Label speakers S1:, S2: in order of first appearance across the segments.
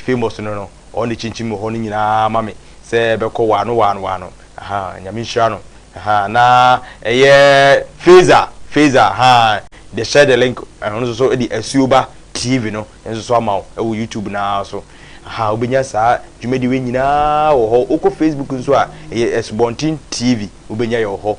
S1: famous no on the chinchim ho ni nyina ma me se be ko wano nyame hira no na Fazer they share the link and so the Asuba TV no enso so ama wo YouTube na so obenya sa dwumedi we nyina wo ho oko Facebook nso a Esbontin TV obenya yo ho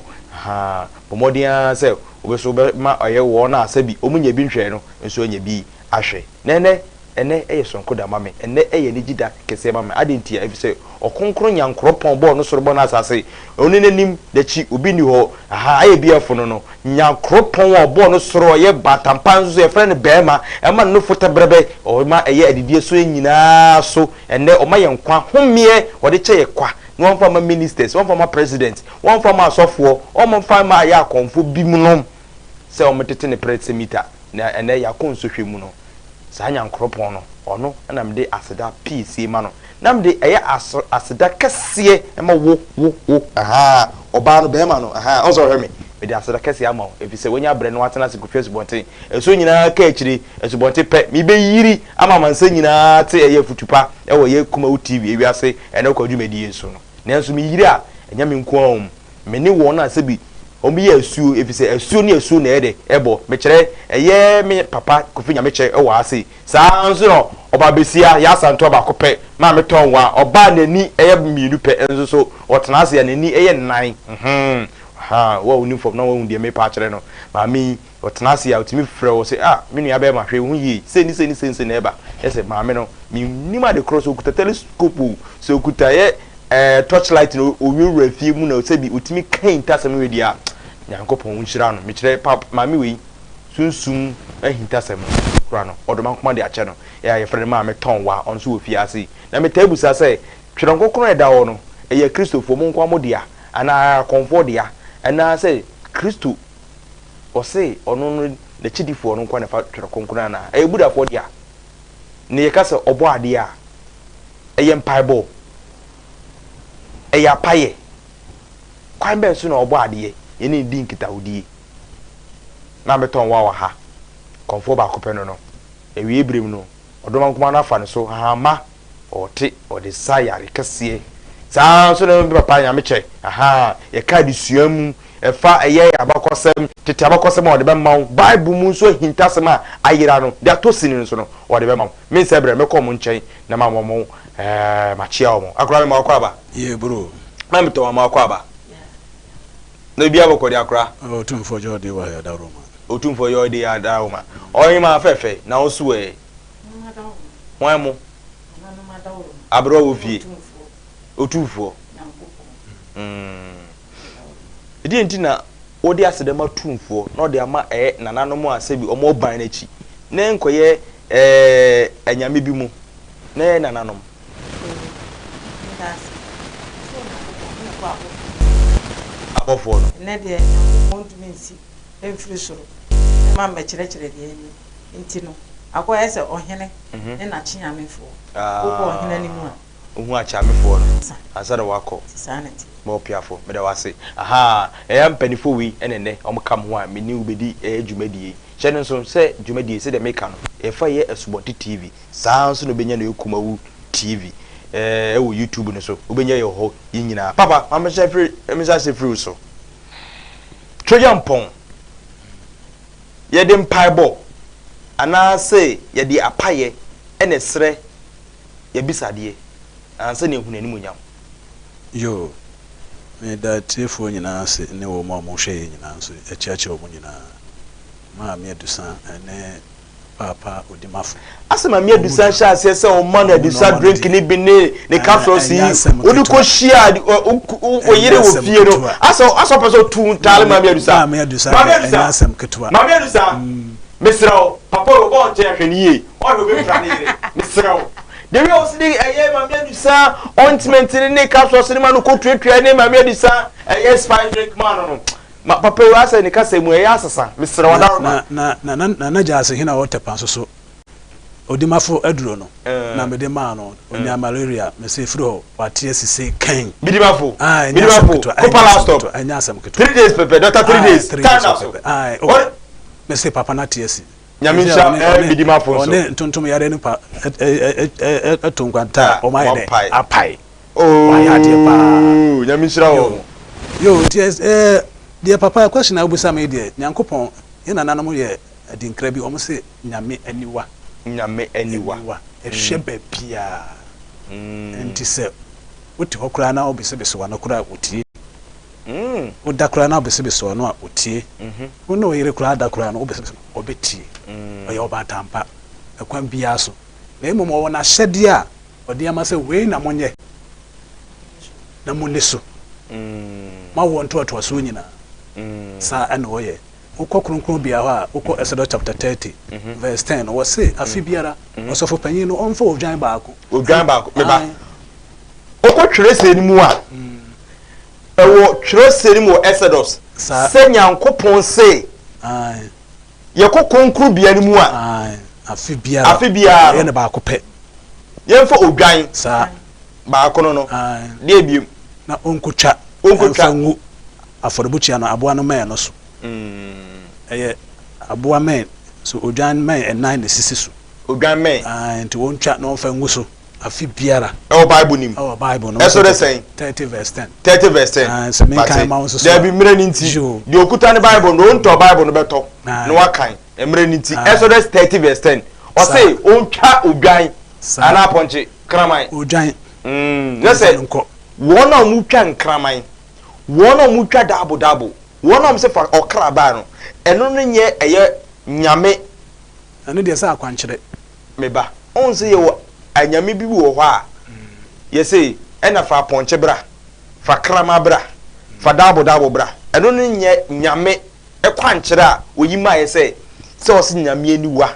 S1: pomodia se obeso be ma oye wo na asabi omunya bi nhwe no nso nya bi ahwe nene ene sonko da mame ene ni gida kese mame adentia efi se okonkro nyankropon bo no soro bo na asase oni nanim da chi obi ni ho aye biafo no nyankropon bo no soro ye batampan so ye frɛ ne bema e ma no fota brebe o ma eye adidie so nyina so ene o ma ye nkwa homie o de che ye kwa one former ministers one former president one former asofo o mo fa ma ya konfo bi mu no se o metete ne presemita na ene ya konso hwemu no sanya nkropon no ono na mde aseda PC ma no na mde eye aseda kese e ma wo oba no be ma no onso hwe me de aseda kese ama o efi se wonya bre no atena se ko Facebook eso nyina ka akiri esubonte pe mi be yiri ama mansa nyina te eye futupa e wo ye kuma TV ewiase ene ko dwumedi yeso no nenso mi yiri a enya me nko me ni wo na se bi omi ye asuo efise asuo ni asuo na ede ebo me kire eye me papa Kofi Nyamekye ewa ase saa nso no oba besia ya santo ba kope ma me tonwa oba nani eye mienu pe enso so otena ase ya nani eye nan wa uniform na wa undie me pa kire no ma mi otena ase ya otimi frɛ wo se me nua be ma hwe hu yi seni na eba ese ma me no mi nima de cross okuta telescope so okuta ye torchlight no owi refie mu na sebi utimi kan tasem we dia nyankopon unhira no me kire pap mami we sunsum ahintasem kura no odoma nkoma de ache no ya ye frɛ ma me tonwa on so ofie ase na me tabusa se twere nkokoro eda wo no eye kristofo mu nkwa mo dia ana komfo dia ana se kristo o se ono no de chidifo no nkwa na fa twere konkoro na eye budafo dia ne ye kase obo ade a eye mpaibo eya paye kwan be so na obo ade ye ne di nkita odie na beton wa ha konfo ba ko peno no ewie ebrem no odoma nkoma na afa ne so ma ote ode sayare kese saa so na papa Nyamekye ye ka di suamu efa eye abakosem tete abakosem ode be mawo bible mu so hintasem a ayira no de atosini no so no ode be mawo me se bre me ko mo nchen na ma mo machia omo akura me ma akwa ba
S2: ye bro
S1: ma me to ma akwa ba no bia bokodi akura
S2: otumfo jode wa ya daroma
S1: otumfo yode ya daroma oyin ma fefe na osu e wan mu abro wo fie otumfo edi ntina odi asedema tumfo na odi ama nananom asebi omo ban na chi na enkoye anyame bi mu na nananom abofo no
S3: ne de kontumensi enfrisoro ma mekire de enti no akoya se ohene ne na chiamefo uko ohene ni mu a
S1: ohu achiamefo no asara wako
S3: sanity
S1: mo piafo me da wase eya mpanifo wi enene omkam ho a meni ubedi dwumadie hye no so se dwumadie se de meka no efa ye Esubonti TV saa nso no benya na ekumawu TV wo YouTube no so obenya ye ho yinyina papa amesha free so twojampon ye de mpaibo ana se ye de apaye ene sre ye bisade anse ne hu nanim nyam
S2: yo me da tefo nyina se ne wo ma mo hwe nyina so echiache wo nyina ma me adusa ene papa odimafo
S1: asema me adusa sha ase se o man adusa drink ni bi ne capsule si odi ko shia o yire wo fie no aso peso tu tale ma me adusa asem ketwa ma me adusa mesrawo papa o bon che hwenie o do be fra ni yire mesrawo de we o si eye ma me adusa ointment ni capsule ni ma no ko twetwa ni ma me adusa eye spice drink man no ma papa wa asa ni kasa mu ya asasa mesrawo da
S2: na jase hina water so odimafo aduro no na mede ma no onya malaria me se fro watie sise kan
S1: bidimafo ko pala stop
S2: anya asem keto
S1: 3 days pepe doctor 3 days stand up
S2: me se papa na tie si
S1: Nyamisha bidima fonso
S2: one ntontom yare nipa etonkwanta o mai de apai
S1: oh
S2: ya de pa
S1: nyamisha o
S2: yo ties de papa question na obusa me de nyankopon ye nananom ye adinkra bi o mo se nyame aniwa ehwe bapia enti se wote hokura na obese wa no kura otie wo dakura na obese wa no otie wo no yire kura dakura na obese obetie oye obatampa ekwan bia so na emom wo na hyede a ode ama se we na monye na monneso ma wo nto so nyina sa ana oye ukọ kronkron bia ho a ukọ Exodus chapter 30 verse 10 wo se afi biara osofo panyin no onfa odwan baako me ba ukọ twere seni mu a ewo twere seni mu Exodus se nyankopon se ye ko kronkron bia ni mu a afi biara ye ne baako pe ye mfa odwan sa baako no de ebiem na onkotwa ngu aforobuchia no aboa no man no so aboa men so odwan men enan ne sisi so odwan men nti won twa no fa ngu so afi biara Bible nim Bible no eso de say 30 verse 10 so men kan ma so there be mire nti de okuta ne Bible no nto Bible no beto no wakan mire nti eso de 30 verse 10 o say on twa odwan ana ponche kraman odwan say wona mu twa nkraman wona mu twa dabo wona mse fa okra ba no eno no nye eye nyame eno de sa akwankyere meba on se ye wo anyame bi wo ho a ye se ena fa ponche bra fa krama bra fa dabo bra eno no nye nyame ekwankyere a oyima ye se o se nyame aniwa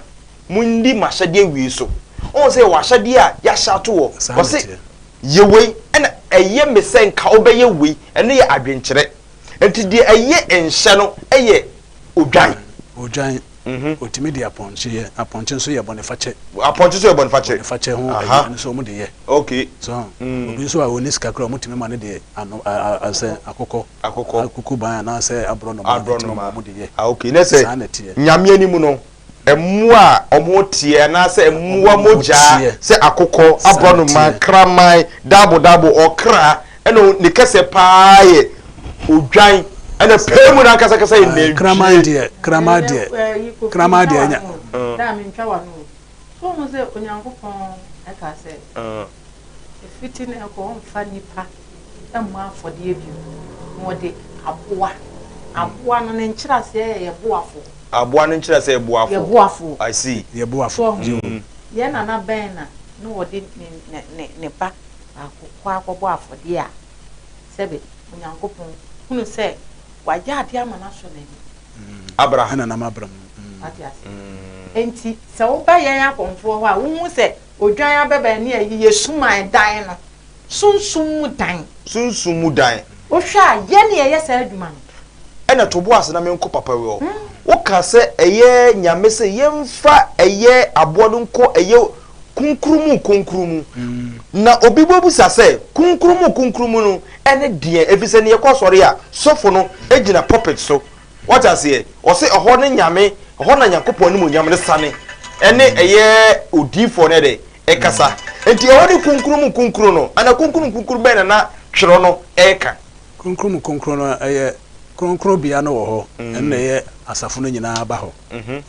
S2: mundi mahyade wi so on se wa hyade a ya hyato wo o se yewe ena eye mesen ka obeye we eno ye adwenkyere enti de eye enhye no eye odwan otimi de aponche so ye bonifache ho so mu de ye okay so obi so a oni sika kra mutimi ma ne de ano ase akoko ban na ase abro no mu de ye
S1: okay na se nyame ani mu no emu a omo tie na se emu wa moja se akoko abro no ma kramai dabo okra eno ne kase paaye odwan ana pemu na kasa ine kramade nya
S3: da mi ntwa wa no so mo se onyankopon e ka se fiti ne ko mfa nipa emu afode ebio mo de aboa no ne nkyira se ye boafo aboa no nkyira se ye boafo I see
S2: ye boafo
S3: ye na ben na no wode ne pa akokọ afode a sebe onyankopon hunu se wajade amana so na ni
S1: Abraham
S2: na Abraham
S3: enti se wo ba yan akonfo ho a wo hu se odwan abeba ni ayi yesuman dan no sunsumu dan o hwa ye ne ye se adwuma no
S1: ena to boas na menko papa we wo ka se eye nyame se yemfa eye abodo nko eye kunkrumu na obi bobusa se kunkrumu no ene die efise ne yakosore a sofo no egina puppet so what I say o se oho ne nyame oho na yakopon ni mo nyame ne sane ene eye odifo ne de ekasa enti oho ne kunkrumu no ana kunkrumu ben na twero no eka
S2: kunkrumu no eye kronkron bia no wo ho ene ye asafo no nyina aba ho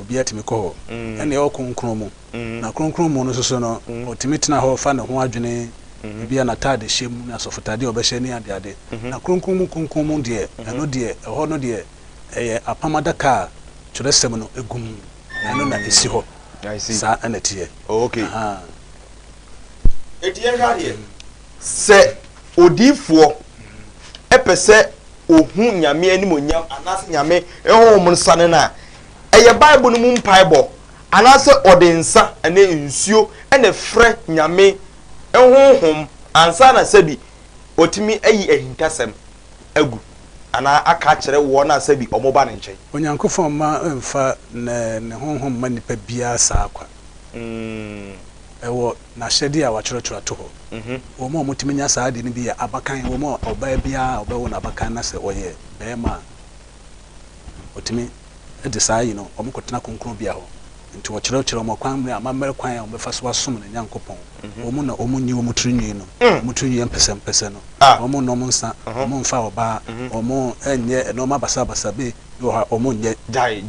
S2: obi atimi ko ho ene ye kronkron mu na kronkron mu no soso no otimi tena ho fa ne ho adwene bia na tade hyem na sofotade obehye ne ade na kronkron mu de eno de ho no de eye apamadaka kyerɛsɛm no egum eno na esi ho sa anatie
S1: okay etiye hwade se odifo epese ohu nyame animonyam anase nyame ehom nsane na eye bible no mu mpaibo anase odensa ene nsuo ene frɛ nyame ehom ansa na sabi otimi ayi ahintasem agu ana aka kyerɛ wo na sabi omoba ne nkyɛn
S2: onyankofo ma mfa ne honhom ma nipa bia sa akwa ewo na hyede a wakyerɛkyerɛ to ho wo ma mutimi nya saa de ne bi abakan wo ma oba bia obawo na abakan na se oye bema otimi de saa yi no omukotena konkron bia ho nti wo kyerɛ mo kwan mra mamere kwan a wo befa so asom na Nyankopɔn omu na omu nyi omu trinyi no omu trinyi empese no omu no omu nsa omu mfa oba omu enye no mabasa be yo ha omu nye
S1: jai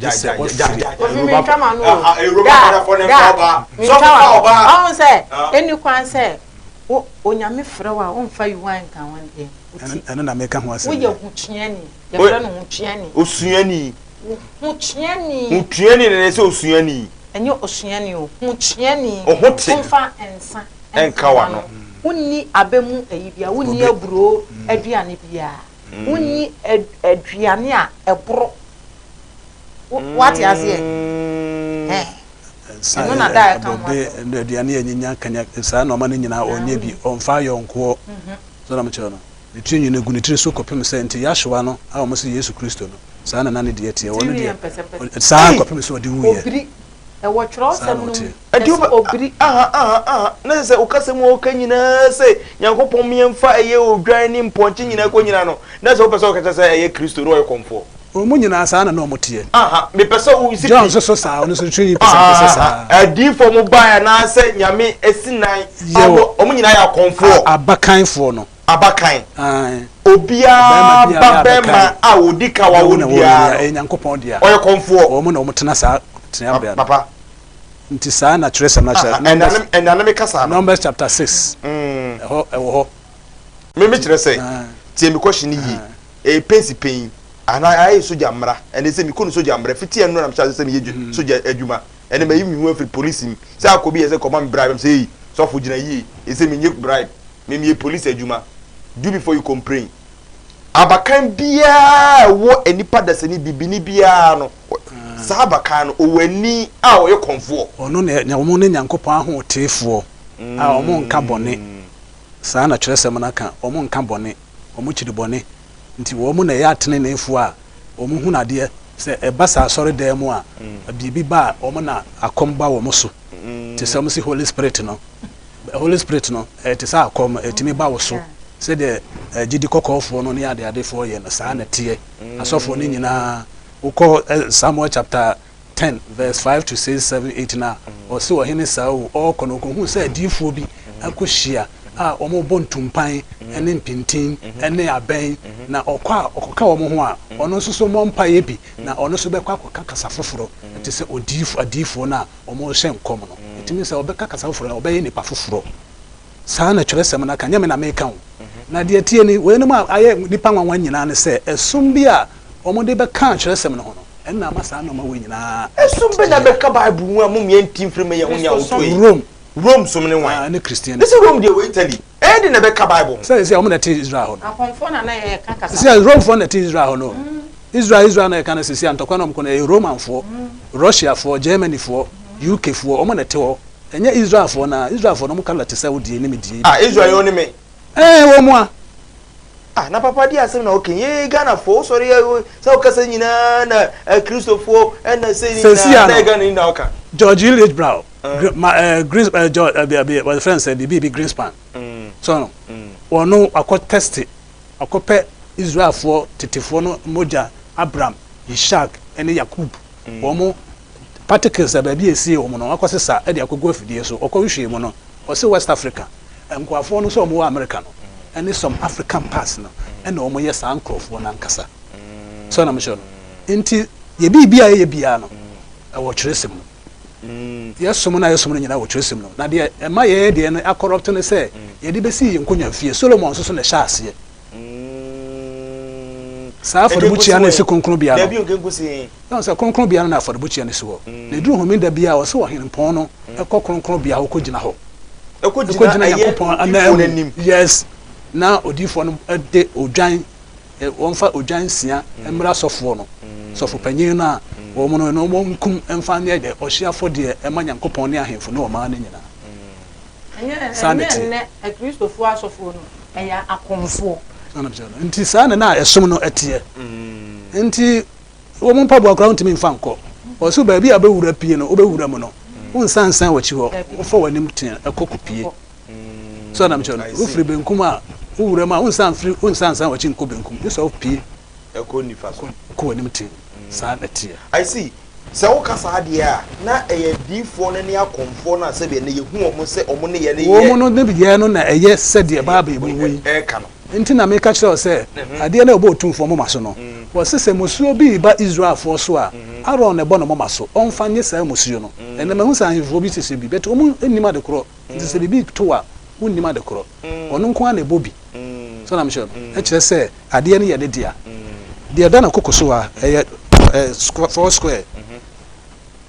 S3: kama no
S1: Europa for them oba so fa oba
S3: on say eni kwan say onyame frɛ wa on fa yuwan kan wan de
S2: ene na meka ho ase
S3: wo ye hutuani ye frɛ no hutuani
S1: osuani
S3: hutuani
S1: ne se osuani
S3: enye osuani o hutuani
S1: onfa
S3: ensa
S1: enkawa no
S3: wonni abemu eyibia wonni aburo aduane bia wonni aduane a ebro what you say
S2: no na da kan wa be aduane enyinya kanya saa no ma ne nyina onye bi onfa yonko so na mche no ne twinyi ne guni tiri so kopem se nti yahwa no a o mo se Yesu Kristo no saa na ne de tie wono de saa kopem se odi wuye
S3: obiri e wo twro sem no obiri
S1: na se o kasem o kanyina se Nyankopon miemfa eye odwan ni mponche nyina ko nyina no na se o pese o kata se eye Kristo ro e komfo
S2: omu nyina saa na no motie
S1: me pese o isi
S2: John so saa no so twinyi pese saa
S1: adi fo mo ba na se nyame esinan omu nyina ya komfo
S2: abakanfo no
S1: abakan obia babema a odika wa wonbia
S2: Nyankopon dia
S1: oye komfo
S2: omu na omutena saa tena bia
S1: papa
S2: nti saa na twere sama cha
S1: enaname kasa
S2: Numbers chapter 6 ewo
S1: me kyerɛ sɛ tie me question yi pensi pen ana ayi soja mra ene sɛ me kono soja mra fiti eno na mcha sɛ me yeju soja adwuma ene me yimi hu afri police mi sɛ akobi yɛ sɛ command bribe sɛ yi so fo gina yi sɛ me nye bribe me police adwuma do before you complain abakan bia wo enipa dasani bibini bia no sa abakan no owani a wo ye konfo
S2: ono na wo ne Nyankopɔn aho tefo a omo nka bone saa na kyerɛ sɛm na ka omo nka bone omo kyiri bone nti wo mu na ya atene na efu a omo hu na de sɛ eba sa asɔre dan mu a bibi ba omo na akomba wo mo so te sɛ mo si Holy Spirit no te sɛ akom etimi ba wo so sɛ de gidi kokofo no ne ade fo ye no saa na tie asɔfo ne nyina ukɔ Samuel chapter 10 verse 5 to 6 7 8 na o se wo hene saa o kono ko hu sɛ adifo bi akohia a omo bontumpan ene mpintin ene aben na okoka omo ho a ono nso so mompa ye bi na ono so bekwa akoka kasa foforo te se adifo na omo hye nkom no etimi se obeka kasa foforo na obeye nipa foforo saa na twere sem na ka nyame na meka ho na de tie ni we no ma aye nipa nwanwan nyina ne se esum bi a omo de beka twere sem no ho no enna ma saa no ma we nyina
S1: esum be na beka bible mu a mo mie ntim frem ye ho nya oto Rome so many wine
S2: na Christian
S1: this is Rome dey we Italy e na beka bible
S2: say omo na te Israel no
S3: akonfo na ye ka kasa
S2: say Rome for na te Israel no Israel na kana sisi antokwa na mko na Roman fo Russia fo Germany fo UK fo omo na te ho enya Israel fo no mo kala te say wodi ni medie
S1: Israel yo ni me
S2: wo mo
S1: na papa di asem na okenye Ghana fo sorry say o kasa nyina na Christopher na say na Ghana ni na oka
S2: George H. Brown Greens my friend said the BB Greenspan so no ono akọ test akọpẹ Israel for tetefo no moja Abraham Ishaq ene Yakub omo particles ababi esi omo no akọsesa e de akọgo afidie so ọkọhwe mu no o se West Africa enkwafo no so omo wa America no ene some African parts no ene omo ye sa ankrofo na nkasa so na msho no enti ye bibia ye bia no e wo kyerесem no yes someone nyina wo kyerесem no na de ema ye de no acorrupt no say ye de besi ye nkonya fie Solomon so na hya ase sa for buchia na se konkron bia no
S1: da bi onkenkusi
S2: na se konkron bia na for buchia na se wo na duru homi da bia wo se wo henpon no e konkron bia wo kogina ho e kogina yakopon ana yes na odifo no de odwan wonfa odwan sia emra sofo no sofo panyin na wo mo no mo nkum emfa ne de ohyiafo de emanyankopon ne ahemfo no ma ne nyina
S3: sanity ne Christopher asofo no eya akonfo
S2: nti saa na esom no etie nti wo mo mpabo akra ntimi mfa nko o so ba bi abewura pie no obewura mu no unsansan wachi ho wo wanim tin ekokopie so na mcho no ufri benkum a uwura ma unsansan wachi nko benkum so pie
S1: ekoni faso
S2: ko wanim tin saa na tie
S1: I see se wo kasa de a na difo no ne akomfo na se be ne yehu omo se omo ne ye ne ye
S2: omo no ne biye no na eye se de ba ba ebu wi
S1: ka no
S2: nti na me ka kire se ade na obo otumfo mo maso no wo se musuo bi ba Israel fo so a aro ne bo no mo maso onfa nye sa musuo no ene me hu sa ahifo bi sese bi bet omo enima de kro nti se bi to a wonnima de kro ono nko na ebo bi so na me sure e kire se ade ne ye de dia de da na kokoso a eye square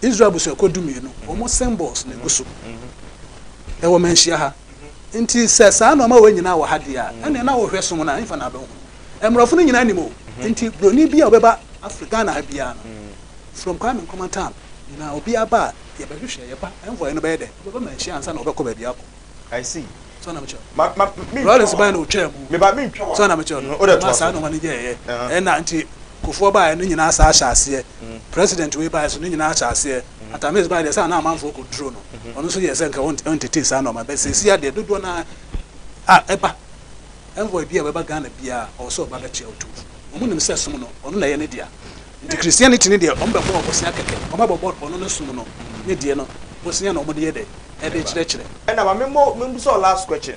S2: Israel buso ekodumienu omo symbols na guso e wo menhia ha nti se sa na ma we nyina wo ha dia ene na wo hwesom na nfa na be ho emrofo no nyina nimo nti broni bia obeba Africa na ha bia no from coming common time na obi aba ye be hwehwe ye ba envo no be de obeba menhia ansa na obekọ ba bia ko
S1: I see
S2: so na mecho
S1: me
S2: Lawrence ba na otwa mu
S1: me ba me ntwa
S2: so na mecho no sa no ma ne je ye na nti Kofi ba no nyina asa ahyase president we ba so no nyina ahyase atames ba de sa na amanfo ko dro no ono so ye se nka on tete sa no ma be se sia de dodo na eba envoy bia we ba Ghana bia o so ba ga che otu omu nim se som no ono na ye ne dia nti Christianity ne dia on be bo obosia keke o ma bo ono no som no ne die no bosia na omo de ye de e de kire
S1: na ma me so last question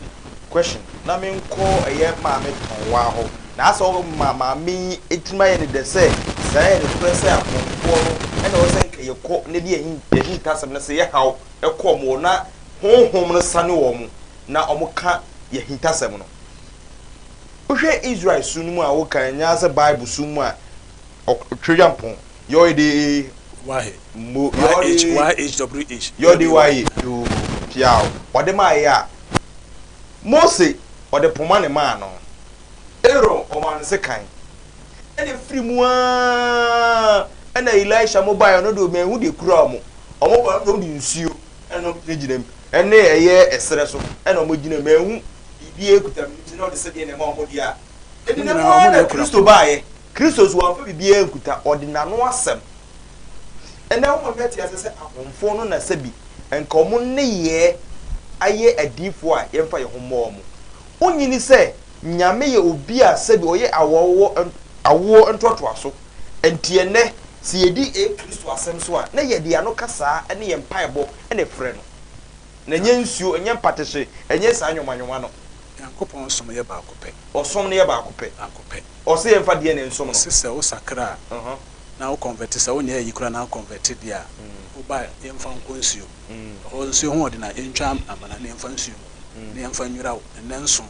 S1: na me nko eye ma me tonwa ho na so ma me etima ye de se say the press akonfo no na o se nke ye ko ne de ehin tasem na se ye haw e ko mo na honhom no sane wo mu na omo ka ye hintasem no ohwe Israel sunu a wo kan nya se Bible sunu a twedwampon yo de
S2: why
S1: mo
S2: YHWH
S1: yo de why you piao ode ma ya Mose ode poma ne ma no ero o man se kan ene free mu a ena Elisha mobile no do me hu de kura mo omo ba no de nsuo eno ginem ene eye esere so ena omo gina me hu bibie ekuta mi no de se de ne ma omo dia ene ne mo na Kristo baaye Kristo so anfa bibie ekuta ode nano asem ene o meti asese akonfo no na sabi enka omo ne ye aye adifo a yemfa ye homo omo onyini se nyame ye obi a sabi oye awo ntoto aso entie ne se yedi Kristo asem so a na ye dia no kasa ene ye mpaebo ene frɛ no na nye nsuo enye mpatehye enye sa anwomanyoma no
S2: yankopon som ye ba akopɛ
S1: osom ne ye ba akopɛ o se yemfa de ne nsom no
S2: sese wo sakra na wo convert se wo nya yi kura na convert dia wo ba yemfa nkonsuo o nsuo ho de na entwa amana ne yemfa nsuo ne yemfa nwira wo ne nso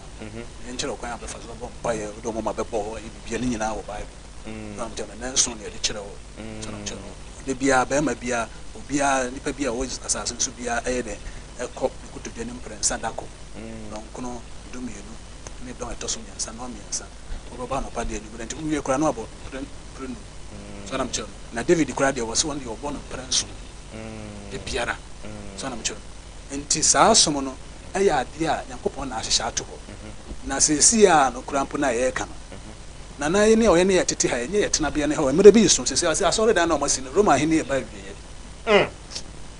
S2: enkyere kwan abefa so bo mpa ye do mo ma bebo ho bibia ne nyina wo Bible na mtema ne nso ne de kyere wo so na mtema de bia ba ma bia obia nipa bia wo asase nso bia eye de ekọ kutu de ne mprensa dako no nkono dumienu ne don etoso nyansa no miensa wo ba no pa de ni nti mu ye kura no abo prenu so na mtema na David kura de wo so won de obo no prenso de biara so na mtema nti saa som no aya ade a Yankopon na ahyehya ato ho na sesi a no kura mpo na ye ka no na ye ne o ye ne yetete ha ye yetena bia ne ha o mere bi so sesi asore da na o masi no Roma hene e ba wiye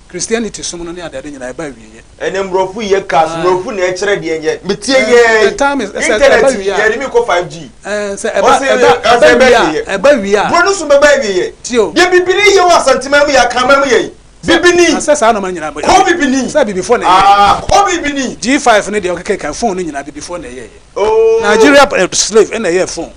S2: Christianity som no ne adade nyina e ba wiye
S1: ene mrofu ye kas mrofu na e kire de enye metie ye internet ye mi ko 5G
S2: se e ba wiye
S1: bro no so be ba wiye ye bibiri ye wa santima mu ya kama mu ye bibini
S2: asesa na ma nyina ba
S1: ko bibini
S2: se before na
S1: ye ko bibini
S2: G5 ne de o keke phone no nyina before na ye Nigeria slave na ye phone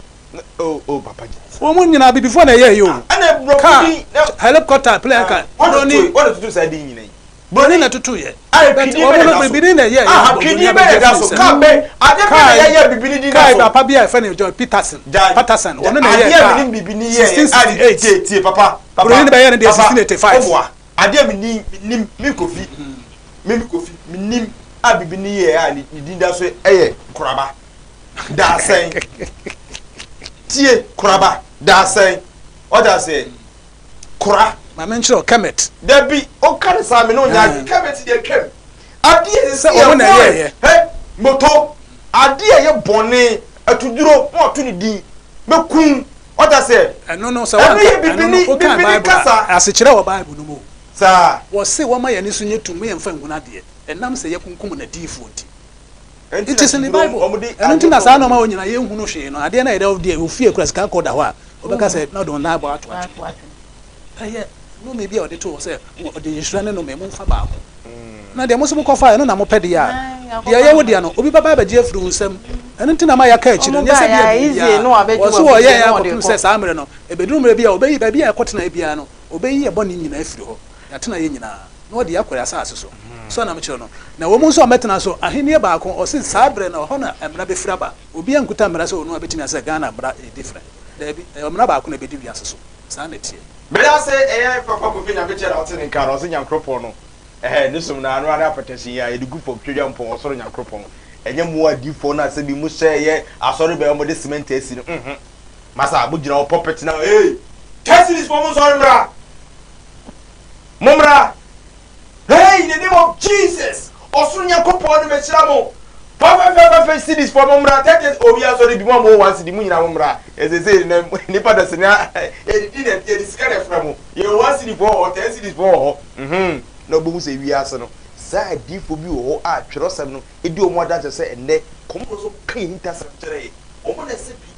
S1: papa
S2: Woman nyina before na ye yo
S1: ana brokini
S2: helicopter plane car
S1: broni what to say din nyina
S2: broni na tutu ye bibini na ye
S1: kini be da so ka be ade be na ye bibini din
S2: kai papa bia fa na John Peterson wono na ye
S1: ade bibini ye ade tie papa
S2: broni be ye na 1685
S1: ade mi Kofi mi nim abibini ye a ni din da so eye kuraba da sen tie kuraba da sen o da say kura
S2: ma menchiro kemet
S1: da bi o kan sa me no nya kemet de kem ade se
S2: o na ye
S1: moto ade ye bone atuduro mo to ni din mekun o da say
S2: no so wa bibini kasa asechire wo Bible no mo
S1: sa
S2: wo se wo ma ye ni so nyetum ye mfa nguna de enam se ye kunkum na difo nti it is in the Bible and until na no ma onyina ye hunu hwe no ade na ye de ofie kura sika koda ho a obeka say no don na abo ato aye no maybe or the two say the insurance no me mo fa ba na de mo so ko fa no na mo pede ya de ya wo de no obi baba ba je afru nsam eno ntina ma ya ka achi no ne se bia
S3: easy no abeji
S2: wo so ye ya ko se sa amre no e beduru mre bia obeyi ba bia ekotena bia no obeyi e boni nyina afiri ho ya tena ye nyina no de yakore asase so na me kire no na wo mu so ametena so ahenie ba ko o se sa abre na ho na emra be fira ba obi ankuta mra se onu abetimi ase Ghana bra different da bi emra ba ko na bedi wiase so sa na tie
S1: bela se papa Kofi Nyamekye na otene nka ro se nyankropon no nisum na anu ada protection ya yedi group of twedwa mpon osoro nyankropon enye mu adifo na se bi mu share asori be mo de cement asi no masa bu gina o puppet na test this for mo sorry bra mumra hey in the name of Jesus osoro nyankropon no me chira mo papa see this for mumra test obi asori bi mo once di mu nyina mumra ezeze ni pada se na e skare from you once di for or test this for no bohu se wiase no sa difo bi wo a twerosem no edi o mo da se enne komo so kan hintasem kire o mo na se bi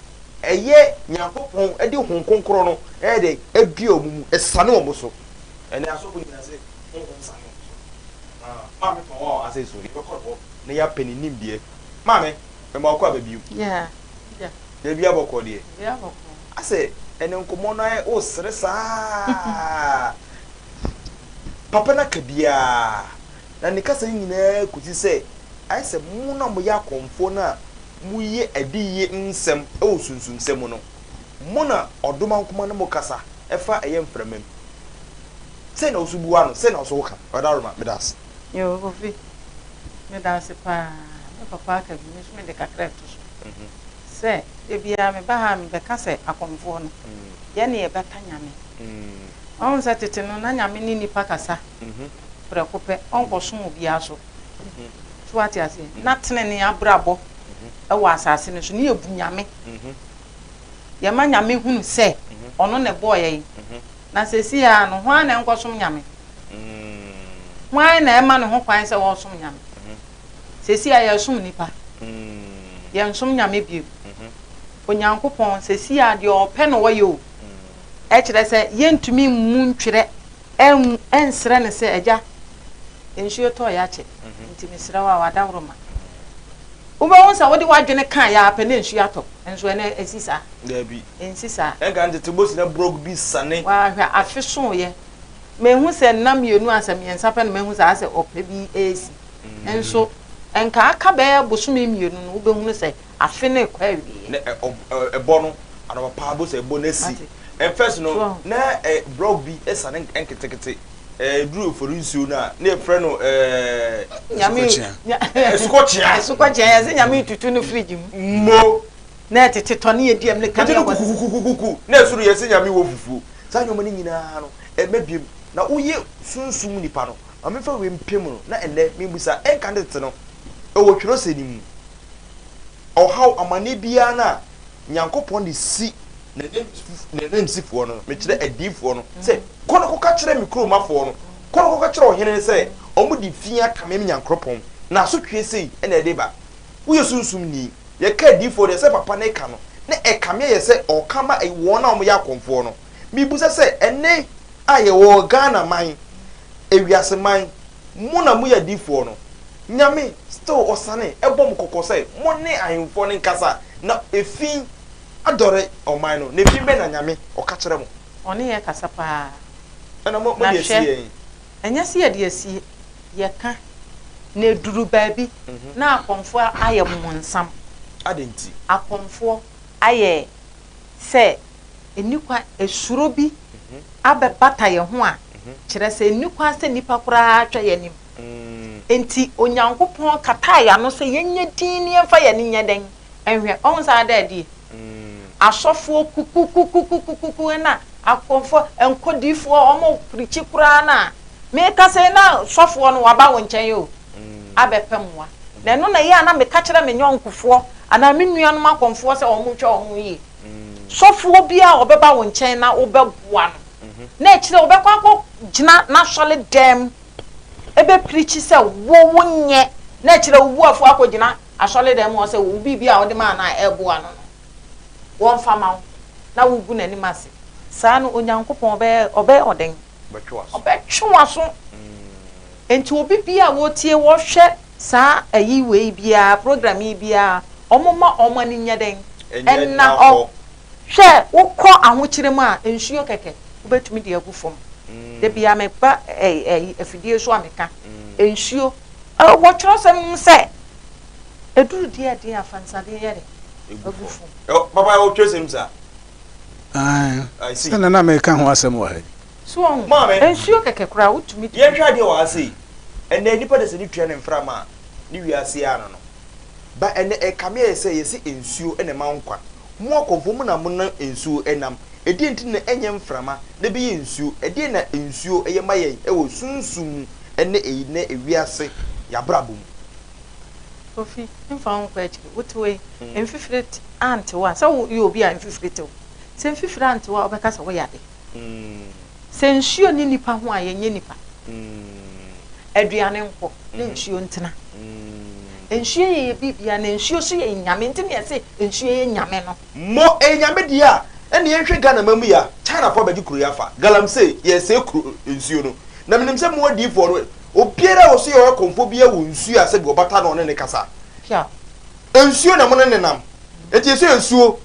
S1: eye nyankopon edi honkonkro no de abi o mu esane o mo so ene aso ko nyina se honkon sane mame fa wo ase so ri ko ko ne ya peninim die mame me ma ko ababiu
S3: yeah
S1: de bia boko die
S3: yeah boko
S1: ase ene nkomo no o sere sa papa na kabia na ne kasa nyina kuti se ai se mu na mo ya konfo na mu ye adiye nsem e o sunsunsem no mo na odoma nkoma na mo kasa e fa eye mframam se na osubuwa no se na oso ka odaroma medas
S3: yo Kofi medas pa me papa ka bi me de kakra to so se e bia me ba ha me be kasa akonfo no ye ne e beta nyame on sa tete no na nyame ni nipa kasa prekope onko so obi aso so ati ase na tene ne abrabo e wa asase ne so ne ebu nyame ye ma nyame hunu se ono ne boye na sesi ya no hwan na enko so nyame hwan na e ma no ho kwan se wo so nyame sesi ya ye so nipa ye nso nyame bi onyankopon sesi ya de ope no wo yo e kire se yentumi mu ntwere ensre ne se eja enhwe to ya che ntimi sra wa wadawroma uba wonsa wodi wadwene kan ya apɛ ne enhwe ato enso ene esisa
S1: da bi
S3: ensisa
S1: enga ntete bosi na brog bi sane
S3: wa hwa afeso ye mehu se nam yenu asam yensa pɛ no mehu se ase opɛ bi esi enso enka aka be bosumi mienu no ubehu se afe ne kwa wi
S1: ne ebo no anaba pa bo se ebo na si first no na brog bi esane enketekete duru for nsuo na na frɛ no
S3: nyame esukɔchia se nyame tutu no fridge
S1: mo
S3: na tete to ne yediem ne kan
S1: kuku na esuru ye se nyame wo fufu sa nyoma ni nyina no mabiem na uye sunsum nipa no amefa we mpem no na ene mebusa enka ndete no wo twero se ni mu how amane bia na nyankopon de si ne sifo no me kire adifo no se kono ko ka kire mikromafo no kono ko ka kire ohene se omu di fia kamem nyankropon na so twe sei ene de ba wo yesunsum ni ye ka adifo de se papa ne ka no ne e kame ye se o kama e wona omu ya konfo no mi busa se ene aye wo Ghana man ewiase man mu na mu ya difo no nyame still osane ebom kokose mo ne ahemfo ne nkasa na efi adore oman no ne fi be na nyame o ka kire mo
S3: one ye kasa pa
S1: na mo de sie
S3: enya se ye de sie ye ka na duru baabi na akonfo aye monsam
S1: adenti
S3: akonfo aye se enikwa esuro bi abebata ye ho a kire se enikwa se nipa kura atwa ye nim enti onyankopon kata ya no se yenye din ne fa ye ne nyeden enhwe on sa da di asofo kukukukukukuku na akonfo enkodifo omo prichi kura na me ka se na sofo no waba wo nchen yo abepemwa na no na ye ana me ka kire me nyonkofo ana me nuanom akonfo se omo twa omo yi sofo bia obeba wo nchen na obeboa no na kire obekwa akọ gina na sole dem ebe prichi se wo wonye na kire wu afu akọ gina asole dem o se wo bibia o de ma na eboa no won fama na wugu nani mase sa no onyankopon obe oden obetwa so enti obi bia wo tie wo hwe sa ayi we bia program yi bia omoma omani nyeden enna o hwe wokọ ahokyere mu a ensuo keke obetumi de agufom de bia me ba afidie so ameka ensuo wo kyerosem se eduru de afansade yere agufom
S1: papa wo kyerosem sa
S2: I see na America ho asem wa ha
S3: so ensuo keke kura wotumi
S1: ye hwa de wa ase ene nipa de se ni twa ne mframa ni wiase ano no ba ene kame ese yesi ensuo ene mankwa mo akonfo na mo na ensuo enam edi enti na enye mframa na be ensuo edi na ensuo eye mayen e wo sunsum ene eyi na ewiase ya brabum
S3: Kofi mfa nkwa echi wotwe emfifret ante wa sa you obi a emfifret o se emfifret ante wa obekasa wo yade se ensuo ni nipa ho a yenye nipa aduane nko na ensuo ntina ensuo ye bibia na ensuo so ye nyame ntimi ese ensuo ye nyame no
S1: mo nyame dia ene yenhwe Ghana mamu ya China for bagi kuru yafa galamse ye se kuru ensuo no na menim se mo di for no obiara wo so ye Komfoo bia wo nsuo ase bi obata no ne kasa
S3: ya
S1: ensuo na mo ne nam eti eso ensuo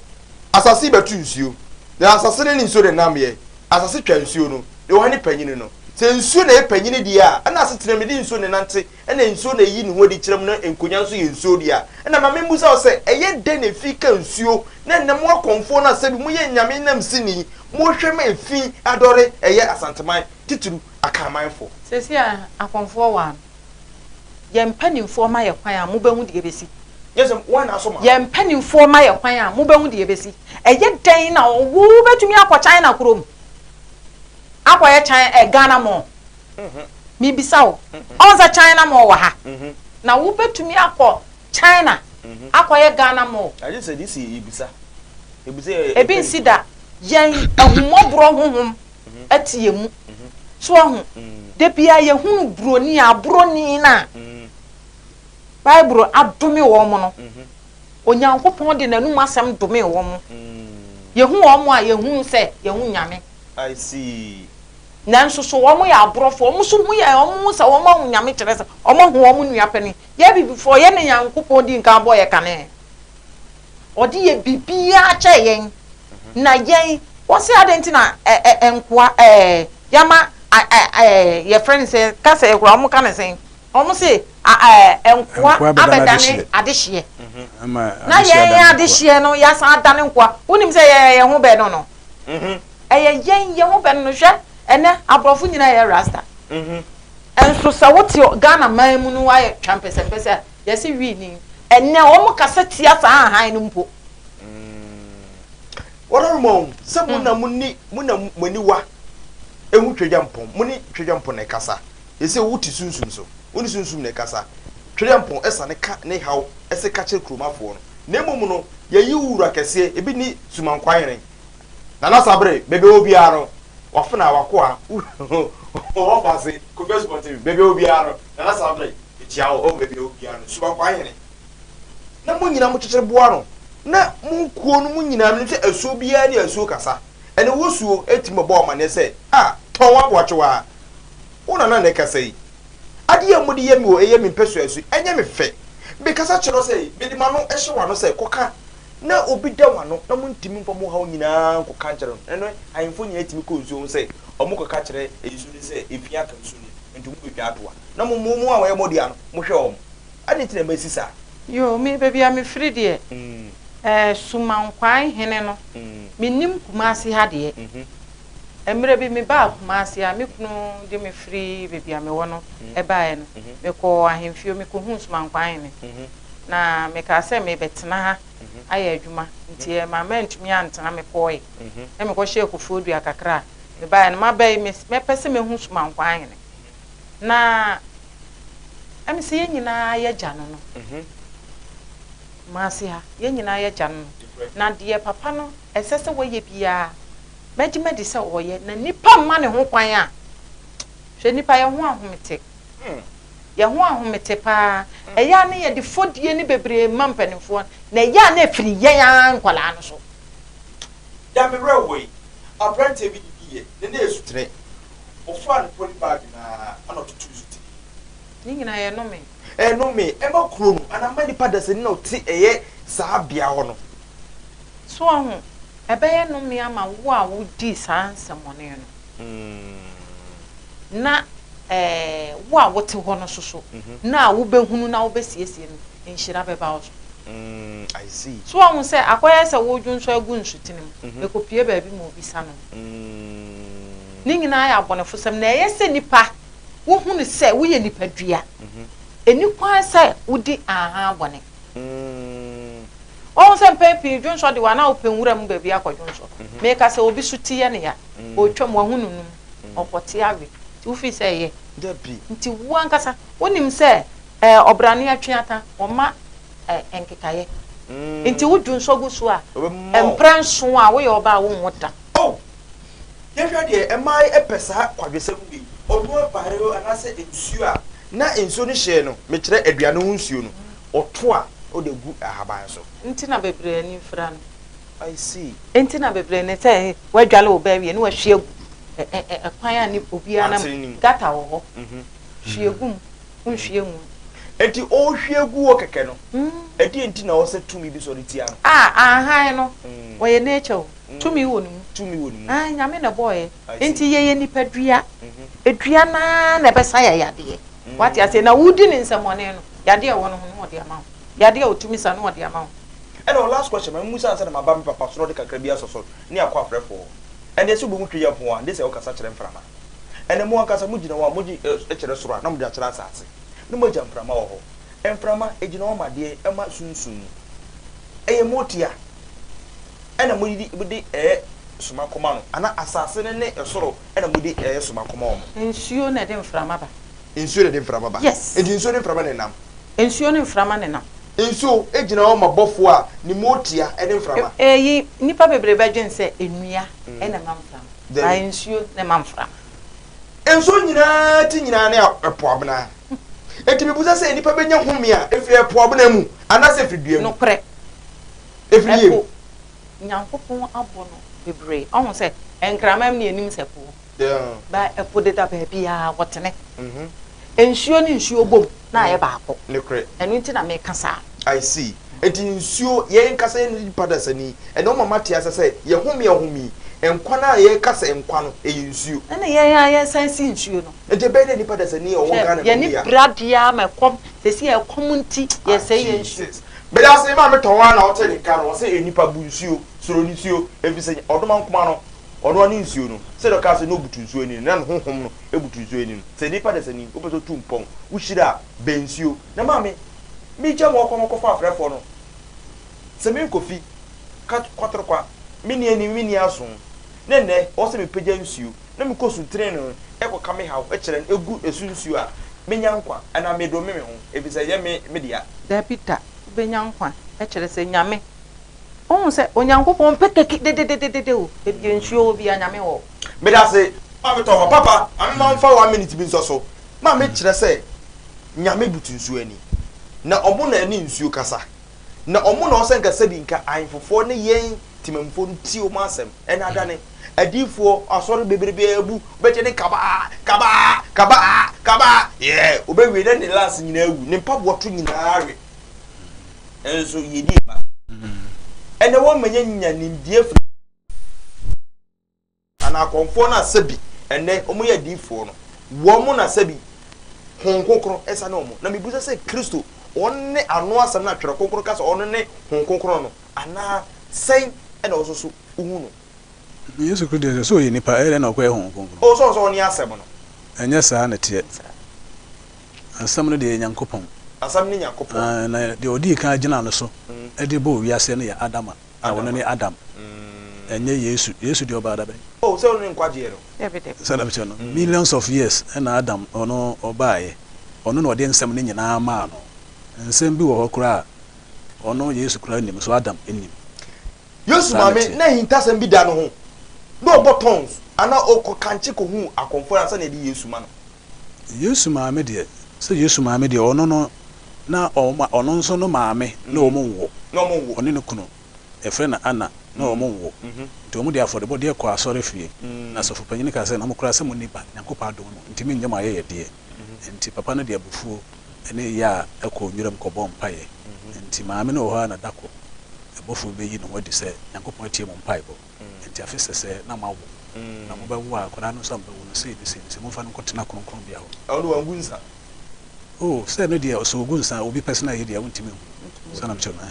S1: asase betu nsuo na asase ne nsuo de nam ye asase twa nsuo no de wo hani panyini no se nsuo na epanyini dia ana asetena me di nsuo ne nante na nsuo na yi ne ho di kyerem na enkonya nso ye nsuo dia na mama mbusa o se eye de na fika nsuo na nam wa Komfoo na se bi mu ye nyame nam sini mu hwe ma efi adore eye asanteman tituru akamanfo
S3: sesi a Komfoo wa ye mpanimfo ma ye kwan a mu behu de ebesi
S1: yes one asoma
S3: ye mpanimfo ma ye kwan a mu behu de ebesi eye den na wo betumi akọ China krom akwa China Ghana mo mi bisawo onza China mo wa ha na wo betumi akọ China akwa Ghana mo
S1: I just said this ibisa
S3: ebi nsida yen ahumobro honhom atie mu so ho de bia ye hunu broni abroni na Bible adome wo mo no onyankopon de nanum asem dome wo mo ye hu wo mo a ye hu se ye hu nyame
S1: I see
S3: nanso so wo mo ya abrofo wo mo so hu ya wo mo se wo mo hu nyame kire se wo mo hu wo mo nua pani ye bi before ye ne nyankopon di nkan boye kane odi ye bibia cha yen na yen wo se adentina enkoa yama ye friend say kasa e kura mo kan sen omo se enkoa abedane adehye na ye adehye no ya san adane nkoa wonim se ye ho be no no ye ho be no hwe ene abrofo nyina ye rasta enso sa woti Ghana man mu no waye twampese pese ye se wi ni ene omo kasa tia sa han no mpo
S1: Oromon se muna moniwa ehu twedwampon muni twedwampon ne kasa ese wuti sunsum so woni sunsum ne kasa twedwampon esa ne ka ne haw ese ka che kromafo no nemum no yeyi wura kese ebi ni sumankwanyen na sabre bebe obiaro wafuna wakoa o base ko be sportive bebe obiaro na sabre etiawo o bebe obiaro sumankwanyen na mo nyina mo kyekere boa no na munkuo no munyina no se asuo bia ne asuo kasa ene wosuo etimo bo ma ne se tonwa boakyewa wona na ne kasa yi ade amudi yemi wo eyemi peso asu enye me fe be kasa kyero se be di ma no ehye wa no se koka na obi da wa no na muntimi mfa mo hawo nyina koka kyero eno ayimfo nyina etimi ko nsuo se omo koka kyere esu ni se efia ka nsuo ni ntu mo bia atoa na mo a wa yemo dia no mo hwe om ade tina masisa
S3: yo me baby am free de sumankwan hene no minim kumasi ha de emre bi me ba kumasi a me kunu de me free baby am wo no e baaye no me ko ahemfio me ko hu sumankwan hene na me ka se me betena ha aye adwuma nti e ma mentumi antena me ko e me ko hye kofodu akakra me baaye no ma baaye me pese me hu sumankwan hene na am se nyina ya jano no masi ha ye nyina ye jan na de papa no esese wo ye bia magima de se wo ye na nipa ma ne ho kwan a hwe nipa ye ho ahomete ye ho ahomete pa eya ne ye de fodie ni bebre mampanifo na ya na afiri ye ya nkwala no so
S1: ya me rewe abrante bi ye ne na esutre ofa ne poly bag na ana to Tuesday
S3: ni na ye no me
S1: e ma kuro no ana ma nipa da se ni na oti eye saa bia ho no
S3: so ho e be ye no me ama wo a wo di saa nsemone no na wo a wo te ho no soso na wo behunu na wo besiesie no nhira beba wo so
S1: I see
S3: so wo say akoya se wo dwun so agu nsutinim e kopie ba bi mo bisa no ni nyina ya abonefo sem na yese nipa wo hunu se wo ye nipa dua eni kwa se wo di aha abone o se pepi dwun so de wa na openwura mu ba bi akwadwun so me ka se obi suti ye ne ya o twam wa hunu num okote awe ti wo fi se ye
S1: dabi
S3: nti wo ankasa wonim se obrane atweata o ma enkekaye nti wo dwun so gu so a empranso a wo ye oba wo nwota
S1: yehwa de emai epesa kwadwese mu bi odwo bareo anase ensuo a na ensuo ni hye no me kire aduane ho nsuo no oto a o de gu ahaban so
S3: nti na bebre ni fra no
S1: I see
S3: nti na bebre ne say wadwale oba wie ne wa hwe agu kwan a ni obia na gata wo ho hwe agu nhwe mu
S1: enti o hwe agu o keke no enti enti na o se tumi bi so ritia no
S3: ahan no wo ye nature tumi wo nimu nyame na boy enti ye nipa dua edua na besa ya yade what you say na wudi ni nsemone no yade wo no ho de ama yade otumi sa no de ama
S1: and our last question my musa answer my bam papa so de kakra bia so ni akwa frefo and dey so bo hutwe ya ho a dey say o kasa kire mframa and mo akasa mu gina wo moji kire soro na mo de akira asase no mo jam mframa wo ho mframa ejina wo made ema sunsun eye motia ena mudi suma koma no ana asase ne esoro ena mudi suma koma o
S3: ensuo na de mframa ba
S1: ensuo na de mframa ba
S3: yes
S1: enti ensuo ne mframa ne nam
S3: ensuo ne mframa ne nam
S1: ensuo ejina o mabofo a ni motia ene mframa
S3: yi nipa bebre ba dwen se enua ena ma mframa ba ensuo ne ma mframa
S1: ensuo nyina ti nyina ne epo abna enti bibuza se nipa benya home a efi epo abna mu ana se fidua mu
S3: no kre
S1: efi
S3: nyankopon abono bebre ohun se enkramam ne enim sepo ba epo de da ba bia wotene ensuo ni nsuo bom na ye baako
S1: nekre
S3: enu nti na me kasa
S1: I see enti nsuo ye nkasa ni pada sani eno mama tia sese ye homi enkwa na ye kasa enkwa no e nsuo
S3: na ye sense nsuo no
S1: enti be de ni pada sani o wonka na
S3: ye ni bradia ma kom sesi ye kom nti ye se ye nsuo
S1: be da se ma me tonwa na o te ni ka no se enipa bu nsuo soro ni nsuo efi se odoma nkoma no ono ani nsuo no se do ka se no butu nsuo ni na honhom no ebutu nsuo ni se nipa de sani opeso tumpon wo hira be nsuo na ma me je mo ko fa afrefo no se me Kofi ka kwatrokwa mini aso ne o se me pagya nsuo na me kosu train no e ko kame hawo e kire egu esu nsuo a menya nkwa ana me do me ho ebi se ye me dia
S3: da pita benya nkwa e kire se nyame on se onyankopon pekeki de o ebi nsuo obi anyame wo
S1: me da se ma me to papa am ma mfa 1 minute bi so ma me kire se nyame butu nsuo ani na omo na ani nsuo kasa na omo na osenka sedi nka ainfofo ne yen timamfo nti o ma asem ena adane adifo asori bebrebe abu beje ne kaba yeah obewe ne last nyina awu ne mpaboto nyina awe enso yedi ba ene wo manya nya nimdie fri ana konfo na sabi ene omo ya difo no wo mo na sabi honkokro esa na omo na mebuza se Kristo onne anu asam na twere kokoro kasa onne honkokro no ana sen ena ososo uhu no
S2: Yesu Kristo so ye nipa ere na okwe honkokro
S1: o so oni asem no
S2: enye saa na tie asam no de nyankopon
S1: asam ni nyankopon
S2: na de odi kan gina no so e de bo wiase no ya Adam a wono ni Adam enye Yesu de oba adabe
S1: oh so ni nkwaje no
S3: everyday
S2: so na bicho no millions of years na Adam ono obaye ono no de nsem ni nyina ma no nsem bi wo hokura ono Yesu kura nim so Adam enim
S1: Yesu mame na hintasem bi da no ho no buttons ana okokanche ko hu akonfora na di Yesu ma no
S2: Yesu mame de so Yesu mame de ono no na ono nso no mame na omo wo
S1: no mo wo
S2: oni no kuno efre na ana no omo nti omo dey affordable dey kwa sorry fie na so fopanyini ka say na mo kura say mo nipa nyankopɔ adom no nti me nyama ye de nti papa no dey abufuo ene ya ekɔ nwuram kɔbɔ mpaye nti maame no ho na dako ebofo beyi no wadi say nyankopɔ atie mo mpaye bo nti afese say na mawo na mo bɛwo akɔda no sam bɛwo no say de say mo fa no kɔtena kronkron bia ho
S1: ɔno wangunsa
S2: oh say no dey so ogunsa obi personal ye dey wontimi so na mkyɛ no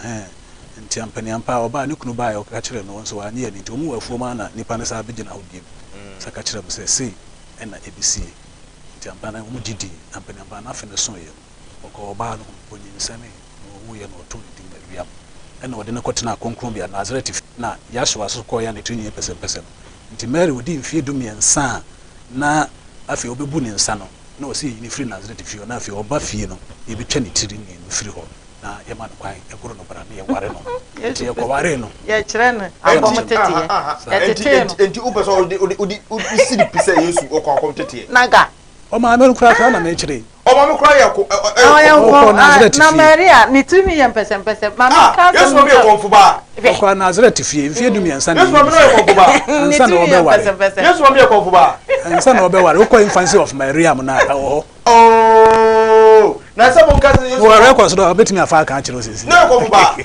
S2: nti ampani ampa oba ne kunu ba ya ka kyerɛ no nso anye ani nti omu afuo ma na nipa ne sa begina ho biem sa ka kyerɛ mo sɛ sei ɛna ebisi nti ampa na omu didi ampani ampa na afa ne so yɛ ɔkɔ oba no onyinsane no owu yɛ no ɔtɔ ne din awiam ɛna ɔde ne kɔtena konkron bia Nazareth na yahyewa so kɔ ya ne tunyi pɛsɛpɛsɛ nti Mary odi mfie du miɛnsa na afei obebu ne nsa no na ɔsɛ yi ne firi Nazareth fie na afei ɔba fie no ebetwa ne tiri ne firi hɔ na yema no kwai egoro no bra na ye ware no ti ye ko ware no
S3: ye kire no abom tete ye tete
S1: enti upe so odi sidi pise Yesu okọ akom tete
S3: naga
S2: o ma me kura ka na me kire
S1: o ma me kura ye ko
S3: na Maria ni tumi ye mpese ma me ka
S1: Yesu mo be konfu ba
S2: ko Nazareth fie mfie du miensa
S1: Yesu mo be konfu ba
S2: nsa na obe ware
S1: Yesu mo be konfu ba
S2: nsa na obe ware o ko infancy of Maria mo na oh
S1: na sabo nkaze Yesu
S2: wo record so betimi afa ka kire osisi
S1: na konfu ba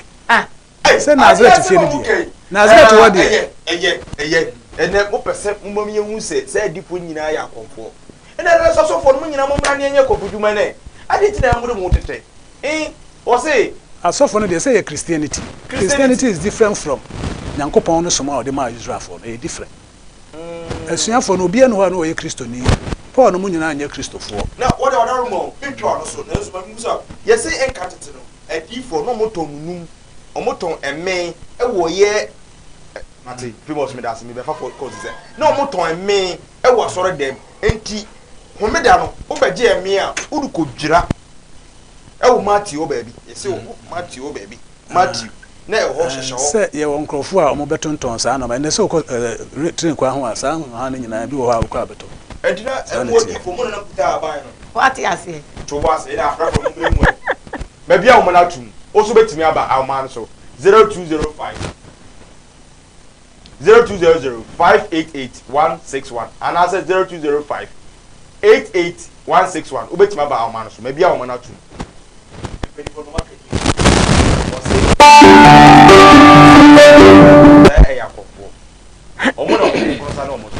S2: se Nazareth fie ni dia Nazareth wo dia
S1: ene mo pese mbom ye hu se dipo nyina ya konfo ene na so fo no nyina mo mra ne nye kopuduma ne ade ti na ngure mo tete o se
S2: asofo no dey say Christianity is different from nyankopon no soma o de ma Israel for no different asuafo no obi eno ho na o ye Kristoni Paul no munyina anya Kristofo
S1: na what the other room picture no so na so ma musa ye say enkatete no adifo no moton num omoton emme e wo ye mate famous me das me be fa for cause say na omoton emme e wo asore dem enti homeda no wo beje emme a udu ko dwira e wo Matthew o baabi ye say wo Matthew o baabi Matthew na e ho hwehwe wo
S2: say ye won krofo a omo betonton sa na ma ne say ko train kwa ho asa ha ne nyina bi wo ha ko abeto
S1: entina e wo di fo mo na kuta aban no
S3: what you say
S1: to was e da fra from mu me bia wo na tum o so betimi aba awman so 0205 0200 588 and I said 0205 88161 ubetimi aba awman so me bia wo na tum omo na ko sa na omo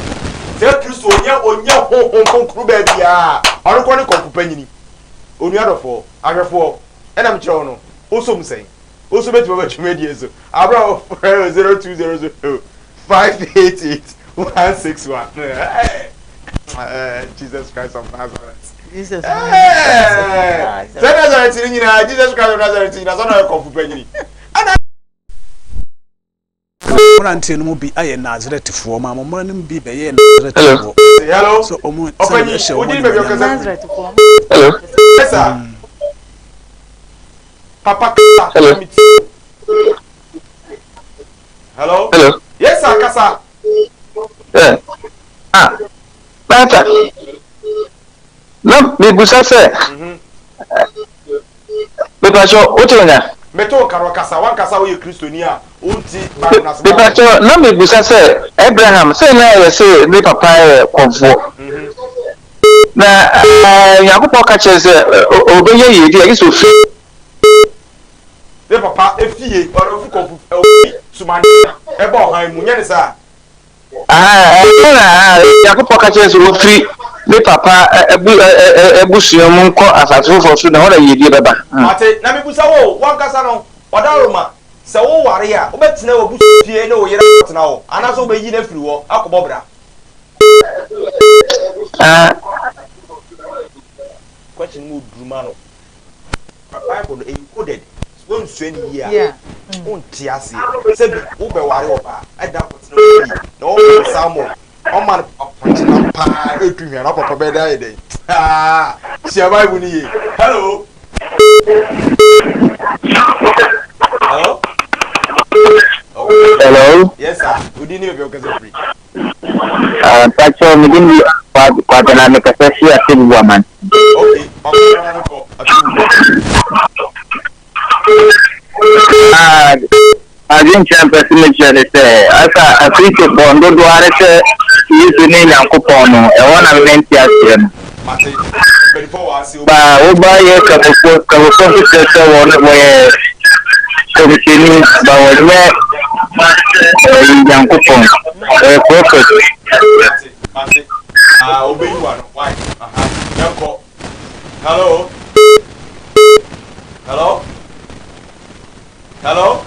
S1: se Kristo onya ho kru ba bia onu ko ne konfu panyini onu adofo ahwefo enam kire no osom sen oso beti ba tweme die so abra 0200 588 161 Jesus Christ of Nazareth
S3: Jesus
S1: Nazareth nyina Jesus Christ of Nazareth nyina so na konfu panyini
S2: Morante no bi aye Nazareth fo ma mo no bi be ye Nazareth fo
S1: hello
S2: so omo
S3: Nazareth fo
S1: hello yes sir Papa hello hello yes sir kasa
S4: Bata no me busa se me pacho otonya
S1: meto karo kasa wan kasa wo ye Kristoni a unti barnas
S4: me pacho no me busa se Abraham se na ye se me papa konfo na yakupo ka che se obeye yedi e so fi
S1: me papa efie orofu konfo sumani e ba ohan mu nya ne sa
S4: yakupo ka che se o fi me papa ebusuo mu nko asafo fo so na ho na yedi beba
S1: ate na me busa wo wan kasa no odaroma se wo ware a obetena wo busu fie na wo yere tena wo anaso obeyi na firi wo akobobra question mu druma no Bible encoded won sweni here on tiase se bi wo be ware oba ada kotena wo na wo samo o man appointment pa etuhia na papa be dai dey si Bible ni ye hello hello
S4: hello
S1: yes sir good evening be okaze free
S4: pacho mi din kwa na me kasa si ati woman
S1: okay papa ko
S4: didn't champion signature say as a creature born do are you name and coupon and one of them here. But over here Komfoo one where commissioning about where young coupon perfect.
S1: Obey you one. Why? Hello? Hello? Hello?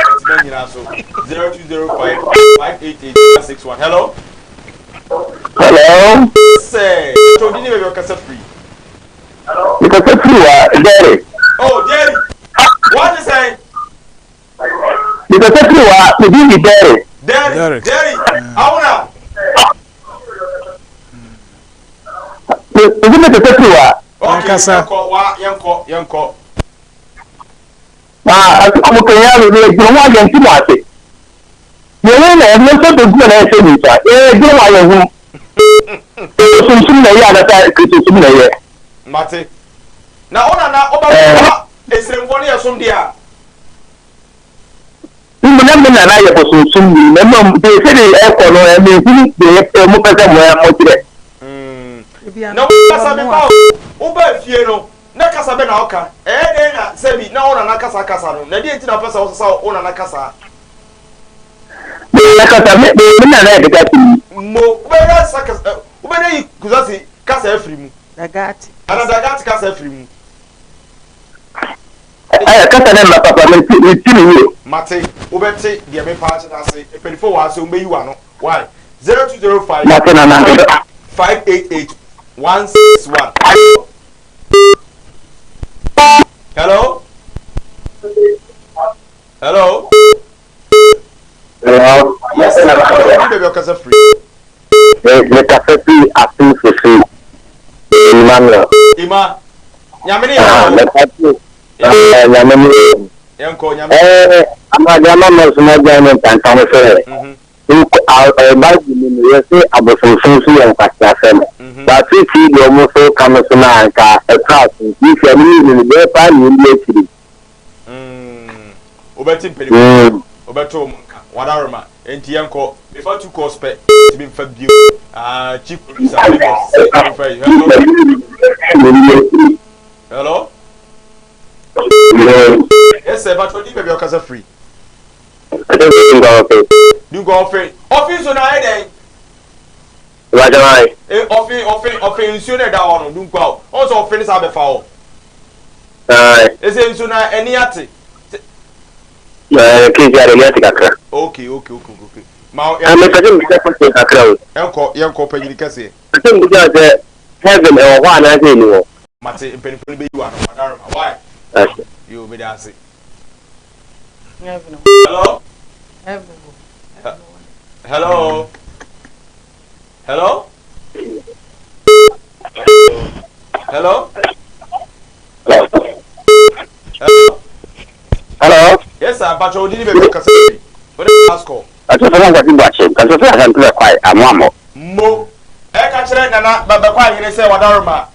S1: It's many now, so 0205 588 Hello?
S4: Hello?
S1: Say, so didn't you have your free?
S4: Because it's free, Jerry.
S1: Oh, Jerry! What is saying?
S4: Because it's free, you Jerry.
S1: Jerry! How now?
S4: Isn't it a free?
S1: Okay, Yanko.
S4: I come to you, you want to watch it. You know, most of the good I say, do I have
S1: Mate. Now, it's a 1 year some dear.
S4: You remember that I was soon. Remember, they said the airport, and they Mukasa.
S1: No, Casabe, Uber, you know, Nakasabe Nauka, and Sebi, no one Nakasa Casano, Nadian Person saw on Nakasa. Where Sakas, when you could Casa Free,
S3: Dagati.
S1: Another Dagati Casa Free.
S4: I can't
S1: Mate, Ubete, the Amen Party, I say, a penny for us, so may you know why 0205 588 161. Hello? Hello?
S4: Hello?
S1: Yes, sir. Baby, your casa free.
S4: The cafe fee are free for free.
S1: Ima. Nyamini.
S4: Nyamini.
S1: Yanko, Nyamini.
S4: I'm a German Muslim and Thomas. I might be in the USA about some social and Pakistan. But if you almost so come as a class, if you're in the day, you'll be
S1: Obetin Penny. Obeto, Wadarma, and Tianco, before to call spec to be Fabio, chief producer. Hello? Yes, sir, but what do you have your casa free? You go free. Office on a day. Offering sooner down, don't go. Also, finish up a foul. Is it sooner any ati? Okay. Now, I'm a young company, can say.
S4: I think because heaven or one, I didn't know.
S1: Mate, penny, you are. Why? You be dancing. Hello? Hello? Hello? Hello?
S4: Hello?
S1: Yes, sir, but you didn't even what is last call?
S4: I just want to watch it. I just want to quiet. I'm one more.
S1: Mo. I catch it, but the quiet, you say what Arma.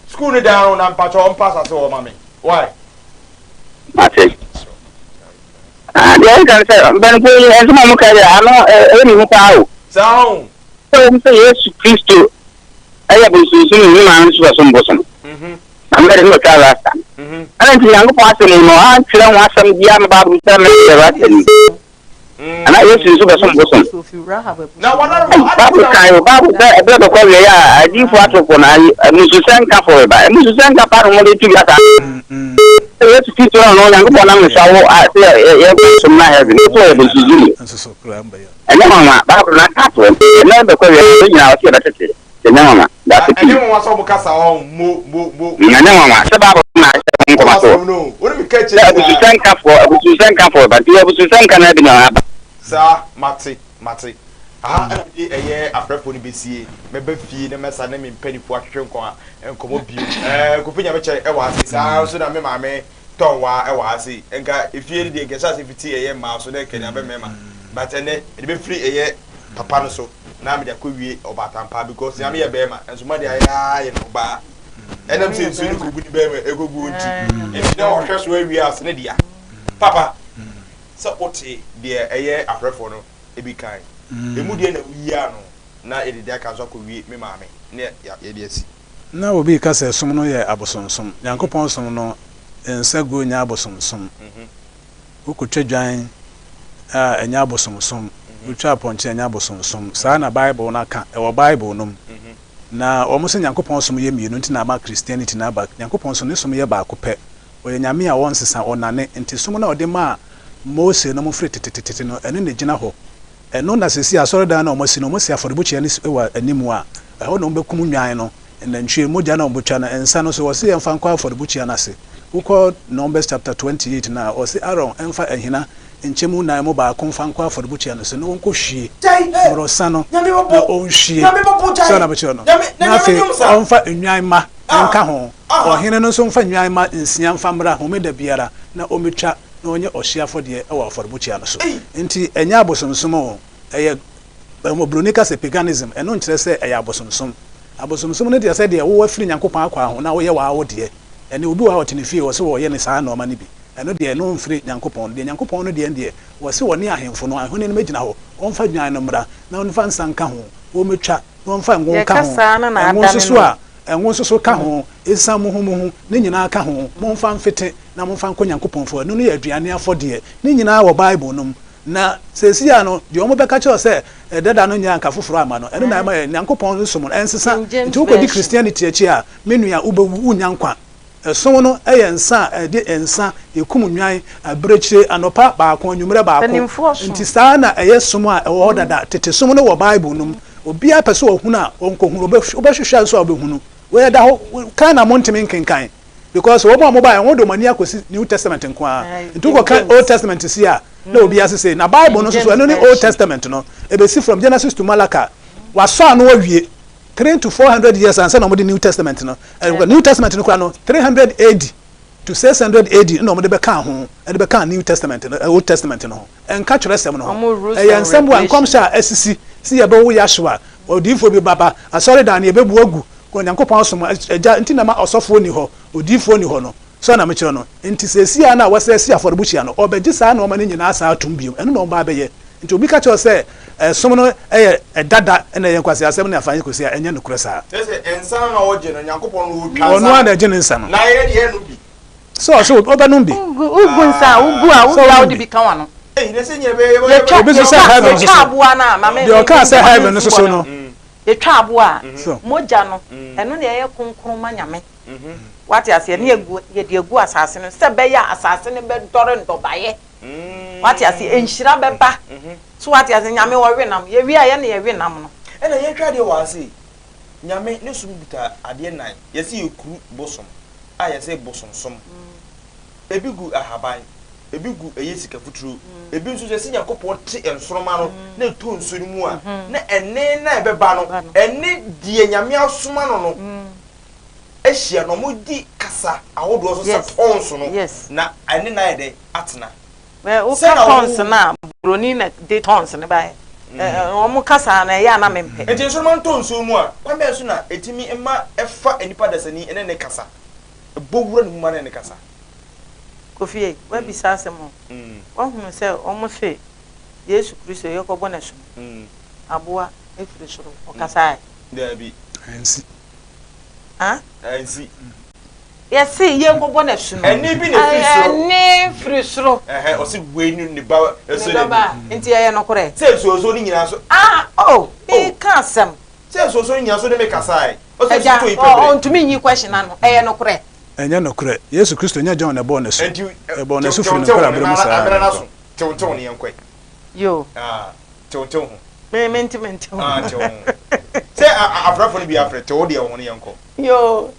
S1: School down and patch on pass at all, mommy. Why?
S4: I say. I can say, I'm going to go.
S1: Sound.
S4: Yes, Christo. I have been seeing you answer some bosom. I'm very much last time. I don't think I'm passing anymore. I'm telling some young about me. And I used to do some bosom.
S1: Now, what are
S4: Babu call me? I did what upon I, Mrs. Sanka for it. Mrs. Sanka, part of the two years. Let's keep on on and go on. I say, some night having it. And then, Babu, not happen. And then the Korean, I was here at it. The Nama, that's it.
S1: Anyone wants to cast our move.
S4: Nama, Sababa,
S1: no. What do we catch it?
S4: I was to send for, but you have to send Canada.
S1: Sir, Mati. A year after Pony BC, maybe feed the mess and name in penny for action and come up you. Kofi Nyamekye was so that me mammy, Tonwaa was and if you did get us if it's a mouse, so they can have a member. But and then it be free a year, Papa so. Now me could be about Tampa because I'm a bema and somebody I know bar. enam se nso ni ko budi be me ego gu nti e na o hwe so awi as ne dia papa so ote de eye afrefo no e bi kan emu de na wiya no na e de aka so ko wi me maame ne ye de asi
S2: na obi ka se som no ye abosonsom yankopon som no ensa go nya abosonsom ukutwa dwan a enya abosonsom utwa ponche enya abosonsom sa na bible na ka e wo bible no na omo se yankopon som ye mienu nti na ma christianity na ba yankopon som ne som ye ba akopɛ o ye nyame a won sesa onane nti som na ode ma Mose no mo free tetetete no eno ne gina ho eno na sesi asore dan na omo si no omo si afɔrebɔkyia ne wa animu a ɛho no bekum nwan no na ntwe mogya na ombotwa na ensa no so wo se yemfa nkwa afɔrebɔkyia na se ukọ Numbers chapter 28 na o se Aaron emfa ehina nchemu na mo ba konfa nkwa afɔrebɔkyia no se no wonko hwie morosa no na onhwie so na bɛkyɛ no na fe onfa nwan ma nka ho ohene no so mfa nwan ma nsia mfa mra homeda biara na ometwa na onye ohyiafo de e wa afɔrebɔkyia no so nti enya abosomsom o eye mobronika se paganism eno nkyerɛ sɛ eye abosomsom abosomsom ne de sɛ de wo afiri nyankopɔn akwa ho na wo ye wa wo de ene obi wa hotene fie wo se wo ye ne saa na o ma ne bi eno de no mfiri nyankopɔn de nyankopɔn no de wo se wo ne ahemfo no ahone no magina ho onfa dwan no mra na onfa nsanka ho wo metwa na onfa ngon ka ho ngon so a ngon so ka ho esam ho ne nyina ka ho monfa mfete na monfa nko nyankopɔn fo no ye aduane afɔde ne nyina wo bible no na sesia no de omo beka che se dada no nya nka foforo ama no eno na ma nyankopɔn so mo ensesa nti wo di christianity achi a menua ubewu nyankwa som no nsa de ensa ekum nwan abrechire anopa ba akon nwumre ba akon nti saa na som a wo dada tete som no wo bible no obi apese ohunu a onkohunu obehwehwa so obehunu we da ho kan na montimi nkenkan because wo mo ba wo do mani akosi New Testament nko a nti ko kan Old Testament si a na obi asese na bible no so eno ni Old Testament no ebesi from Genesis to Malachi waso anu awie 300 to 400 years and say no the New Testament no New Testament no 300 AD to 600 AD no mo de be kan ho e de be kan New Testament no Old Testament no enka kyerɛsɛm no e yansam wa nkomsha asisi si ye be wo yahwa odifo bi baba asɔre dan ye be bu agu ko nyankopɔn som agya nti na ma ɔsɔfo ni hɔ odifo ni hɔ no so na me kyerɛ no nti sesia na wasa si afɔrebɔkyia no obɛgye saa na ɔma ne nyina saa atum biom ɛno na ɔba bɛyɛ nti obi ka kyerɛ sɛ som no dada na yɛ nkwase asɛm na afanye kosi a ɛnyɛ no kure saa
S1: sɛ ensa na wɔgye no nyankopɔn no wotwa
S2: ɔno a na gye ne nsa no
S1: na yɛ de no bi
S2: so ɔbɛnom bi
S3: ugu nsa ugu a wo di bi kan wa no
S1: ne se nye be
S2: obi so sɛ heaven so
S3: so aboa na ma me
S2: de ɔka sɛ heaven so no
S3: etwa aboa moja no ɛno na yɛ konkron ma nyame wati ase ne ye de egu asase no sɛ bɛyɛ asase ne bɛ dɔre ndɔbaye wati ase enhyira bɛba so wati ase nyame wo we nam ye wi a ye ne ye we nam no
S1: ɛna ye twa de wo ase nyame ne sum buta ade nan ye se ye kuru bosom a ye se bosomsom ebi gu ahaban ebi gu sika futuro ebi nso se yakopɔ te ensoroma no na to nsori mu a na enne na ebeba no enne die nyame asoma no ehia no modi kasa awodo so se tons no na enne na yede atena
S3: o ka tons na broni na de tons ne ba omo kasa na ya na mempe
S1: enti ensoroma tons mu a kwambe so na etimi ema efa enipa dasani ene ne kasa bowura ne mu ma ne kasa
S3: Kofi we bi sa asemo ohunu se omo se Yesu Kristo yekobɔ na so aboa efiri soro okasa
S1: da bi
S2: ansi
S1: ansi
S3: yes yekobɔ na so
S1: eni bi na firi soro
S3: eni firi soro
S1: o se we ni ne ba eso
S3: ne ba nti ye no korɛ
S1: se so ni nyina so
S3: e ka asem
S1: se so ni nyina so de me kasa o se so to ipe
S3: on to me nyi question na no ye no korɛ
S2: enya no kure Yesu Kristo nya John na born na so e born na so firi no kra abram
S1: sa tonton ne yankoi
S3: yo
S1: tonton ho
S3: me tonton
S1: se afrafo ne bi afre to de ho ne yanko
S3: yo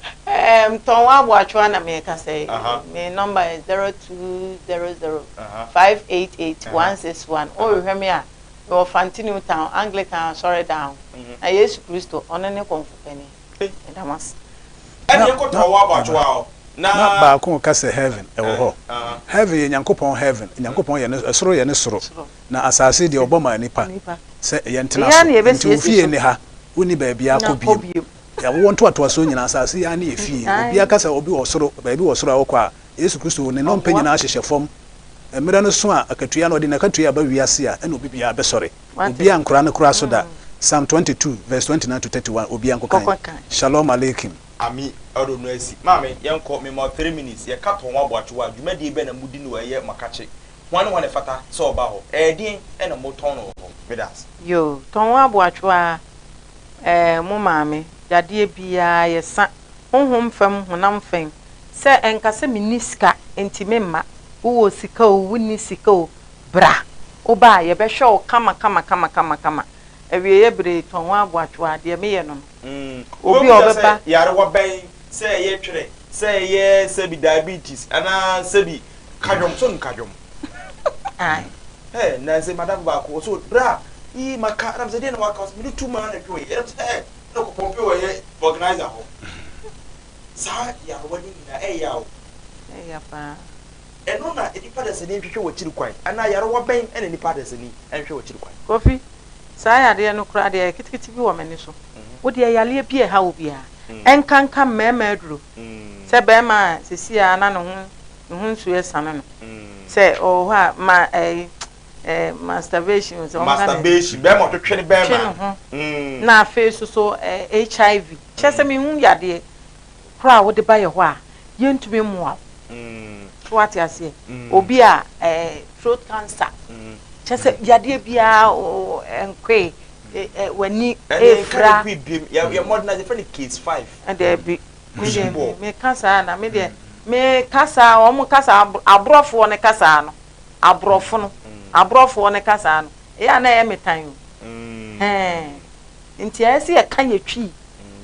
S3: Tonwaa Boakyewa na me ka say my number is 0200 588 161 o hwe me a your Fantini Town Anglican sorry down na Yesu Kristo ono ne konfupani edamas
S1: ene ko Tonwaa Boakyewa na
S2: ba ko ka se heaven e wo ho heaven ye nyankopon heaven nyankopon ye ne soro ye ne soro na asase de oboma nipa se ye ntena so nti ofie ne ha woni ba bia ko bi ya wo nto atoaso nyina asase ya na efi obi akasa obi osoro baabi osoro akwa Yesu Kristo ne no mpanyina ahyehyɛ fam emira no so a akatua no de na akatua ba wiase a na obi bia besore obi ankora ne kora so da Psalm 22 verse 29 to 31 obi ankokan Shalom aleikum
S1: ami odo no asi mame yenko me mo 3 minutes ye ka tonwa boakyewa adwumadi be na mudi no ye makache wane fata so oba ho edin na mo ton no ho medas
S3: yo tonwa boakyewa mo mame yade bia ye sa honhom fam honam fen se enkase miniska entimemma wo sika o wuni sika o bra oba ye be hwe kama ewie ye bre tonwa boakyewa de me ye no obi obeba
S1: yare wo ben se ye twere se ye se bi diabetes ana se bi kadwom so nkadwom
S3: ai
S1: na se madam ba ko so bra yi maka ram se de na waka so mi 2 man na twe no ko pompe wo ye organizer ho sa ya wani na yawo
S3: ya pa
S1: eno na edipa da se ni hwehwe wo kiri kwan ana yare wo ben ena nipa da se ni enhwe wo kiri kwan
S3: Kofi sa ya de no kra de kitikiti bi wo mani so wo de yale bi e ha wo bia enkanka mema aduro se be ma sesia na no ho nsu esane no se o ha ma masturbation so
S1: masturbation be mo twetwe be ma
S3: na face so HIV chese mi hu yade kra wo de ba ye ho a yentumi moa what you say obi a throat cancer chese yade bia o enkwe wani efra
S1: ya modern as a case 5
S3: and there be me cancer na me de me kasa o mu kasa abrofo ne kasa no abrofo ne kasa no ya na ya metan nti ase ya kan yetwi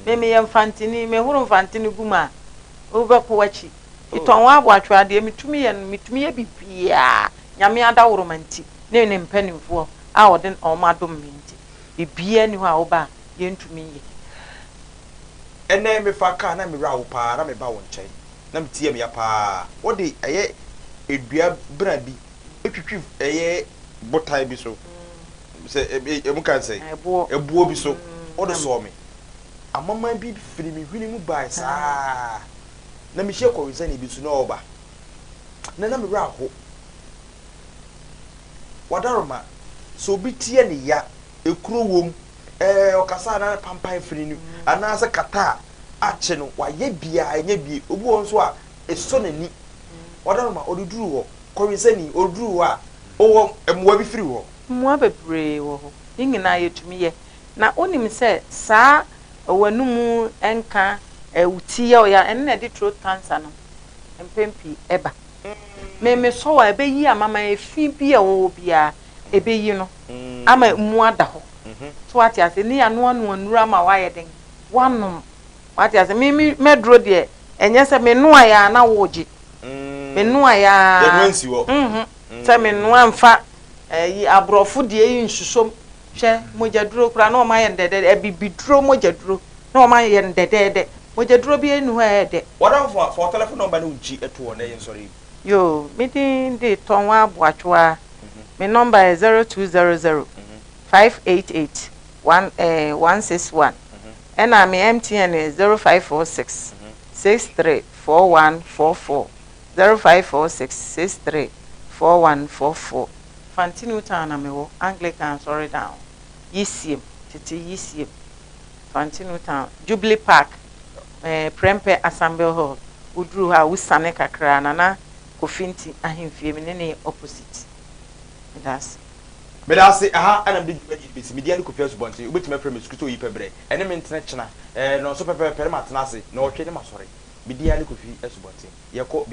S3: me ye mfantini me huru mfantini guma obekwo wachi itonwa aboatwa de mitumi ye bibia nyame adaworo manti ne mpanimfo a odin omadom minti bibia ni ho a oba ye ntumi ye
S1: ene me fa ka na me ra wo pa na me ba wo nchen na me tie me ya pa wo de eye edua bra bi etwitwi eye botai bi so se e mu kan say ebuo bi so wo de so me amama bi firi me hwini mu bai saa na me hye ko reason bi so na oba na me ra ho wadaroma so bi tie ne ya ekuro wom okasa na pampan firi nu ana se kata ache no waye bia enye bi obu won so a eso nani wadaroma oduduru ho korisani oduduru a owo emwa bi firi ho
S3: mwa bebre wo ho nyina yetumi ye na onim se saa wanumu enka ewutie o ya enne na de throat cancer no empempi eba me so wa ebeyi amama efi bia wo bia ebeyi no ama mu ada ho so what ya say ni anu anura ma wa ye den wanum what ya say me medro de enye se me no aya na woji me no aya
S1: de nwansi wo
S3: se me no amfa yi abrofo de yi nsusom hwe mojaduro kura na o ma ye ndede ebibiduro mojaduro na o ma ye ndede mojaduro bi enu ha de
S1: wadan for telephone number na unchi eto na yin sorry
S3: yo meeting de tonwa boakyewa my number is 0200 588 161 and my MTN is 0546 634144 0546 634144 Fantinu town amewo Anglican sorry down Yisiem titi Yisiem Fantinu town Jubilee Park Prempe Assembly Hall udru ha usane kakra na Kofi ahemfie me ne opposite that's
S1: Medasi aha ana bi media ni Kofi asubonti obetime premise kuto yi pebre ene me ntena chena no so pepe mat na ase na otwe ne masore media ni Kofi asubonti yeko